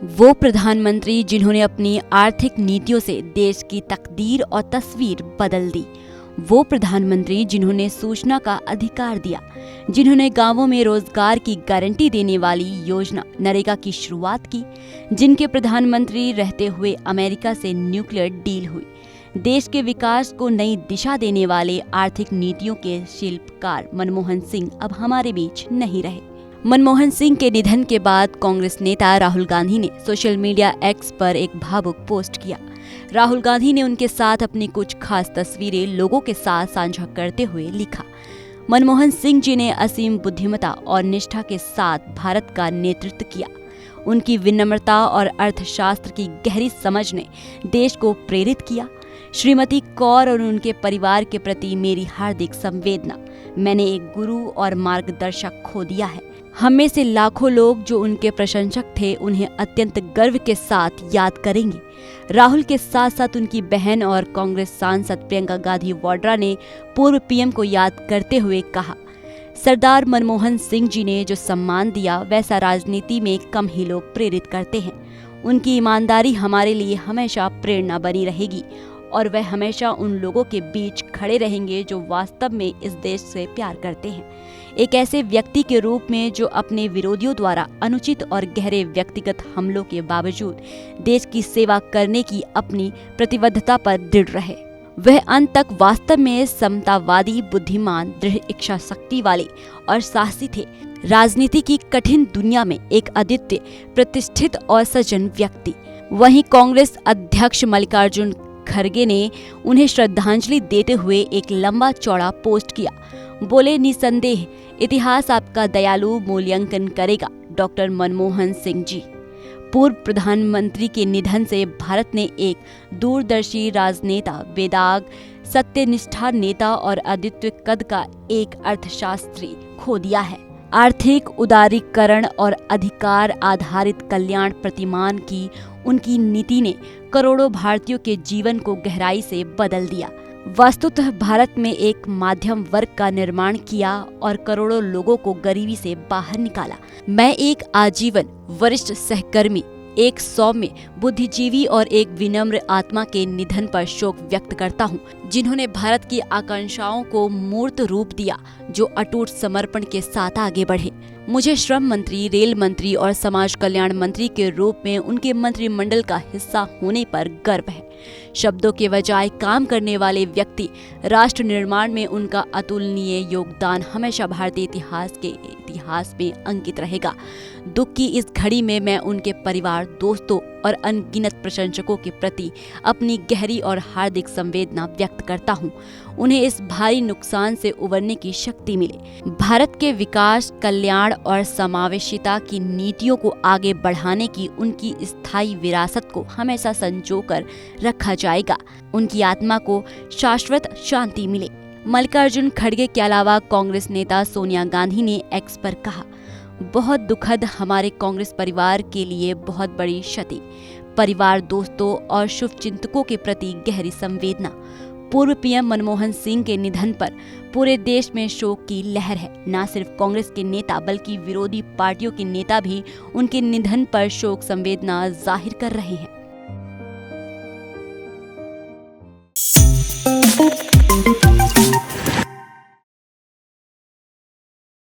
वो प्रधानमंत्री जिन्होंने अपनी आर्थिक नीतियों से देश की तकदीर और तस्वीर बदल दी। वो प्रधानमंत्री जिन्होंने सूचना का अधिकार दिया, जिन्होंने गांवों में रोजगार की गारंटी देने वाली योजना नरेगा की शुरुआत की, जिनके प्रधानमंत्री रहते हुए अमेरिका से न्यूक्लियर डील हुई। देश के विकास को नई दिशा देने वाले आर्थिक नीतियों के शिल्पकार मनमोहन सिंह अब हमारे बीच नहीं रहे। मनमोहन सिंह के निधन के बाद कांग्रेस नेता राहुल गांधी ने सोशल मीडिया एक्स पर एक भावुक पोस्ट किया। राहुल गांधी ने उनके साथ अपनी कुछ खास तस्वीरें लोगों के साथ साझा करते हुए लिखा, मनमोहन सिंह जी ने असीम बुद्धिमत्ता और निष्ठा के साथ भारत का नेतृत्व किया। उनकी विनम्रता और अर्थशास्त्र की गहरी समझ ने देश को प्रेरित किया। श्रीमती कौर और उनके परिवार के प्रति मेरी हार्दिक संवेदना। मैंने एक गुरु और मार्गदर्शक खो दिया है। हम में से लाखों लोग जो उनके प्रशंसक थे उन्हें अत्यंत गर्व के साथ याद करेंगे। राहुल के साथ साथ उनकी बहन और कांग्रेस सांसद प्रियंका गांधी वाड्रा ने पूर्व पीएम को याद करते हुए कहा, सरदार मनमोहन सिंह जी ने जो सम्मान दिया वैसा राजनीति में कम ही लोग प्रेरित करते हैं। उनकी ईमानदारी हमारे लिए हमेशा प्रेरणा बनी रहेगी और वह हमेशा उन लोगों के बीच खड़े रहेंगे जो वास्तव में इस देश से प्यार करते हैं। एक ऐसे व्यक्ति के रूप में जो अपने विरोधियों द्वारा अनुचित और गहरे व्यक्तिगत हमलों के बावजूद देश की सेवा करने की अपनी प्रतिबद्धता पर दृढ़ रहे। वह अंत तक वास्तव में समतावादी, बुद्धिमान, दृढ़ इच्छा शक्ति वाले और साहसी थे। राजनीति की कठिन दुनिया में एक अद्वितीय, प्रतिष्ठित और सज्जन व्यक्ति। वहीं कांग्रेस अध्यक्ष मल्लिकार्जुन खड़गे ने उन्हें श्रद्धांजलि देते हुए एक लंबा चौड़ा पोस्ट किया। बोले, निसंदेह इतिहास आपका दयालु मूल्यांकन करेगा, डॉक्टर मनमोहन सिंह जी। पूर्व प्रधानमंत्री के निधन से भारत ने एक दूरदर्शी राजनेता, बेदाग सत्यनिष्ठा नेता और अद्वितीय कद का एक अर्थशास्त्री खो दिया है। आर्थिक उदारीकरण और अधिकार आधारित कल्याण प्रतिमान की उनकी नीति ने करोड़ों भारतीयों के जीवन को गहराई से बदल दिया। वस्तुतः भारत में एक माध्यम वर्ग का निर्माण किया और करोड़ों लोगों को गरीबी से बाहर निकाला। मैं एक आजीवन वरिष्ठ सहकर्मी, एक सौम्य बुद्धिजीवी और एक विनम्र आत्मा के निधन पर शोक व्यक्त करता हूँ, जिन्होंने भारत की आकांक्षाओं को मूर्त रूप दिया, जो अटूट समर्पण के साथ आगे बढ़े। मुझे श्रम मंत्री, रेल मंत्री और समाज कल्याण मंत्री के रूप में उनके मंत्रिमंडल का हिस्सा होने पर गर्व है। शब्दों के बजाय काम करने वाले व्यक्ति, राष्ट्र निर्माण में उनका अतुलनीय योगदान हमेशा भारतीय इतिहास में अंकित रहेगा। दुख की इस घड़ी में मैं उनके परिवार, दोस्तों और अनगिनत प्रशंसकों के प्रति अपनी गहरी और हार्दिक संवेदना व्यक्त करता हूँ। उन्हें इस भारी नुकसान से उबरने की शक्ति मिले। भारत के विकास, कल्याण और समावेशिता की नीतियों को आगे बढ़ाने की उनकी स्थायी विरासत को हमेशा संजोकर रखा जाएगा। उनकी आत्मा को शाश्वत शांति मिले। मल्लिकार्जुन खड़गे के अलावा कांग्रेस नेता सोनिया गांधी ने एक्स पर कहा, बहुत दुखद, हमारे कांग्रेस परिवार के लिए बहुत बड़ी क्षति। परिवार, दोस्तों और शुभचिंतकों के प्रति गहरी संवेदना। पूर्व पीएम मनमोहन सिंह के निधन पर पूरे देश में शोक की लहर है। न सिर्फ कांग्रेस के नेता बल्कि विरोधी पार्टियों के नेता भी उनके निधन पर शोक संवेदना जाहिर कर रहे हैं।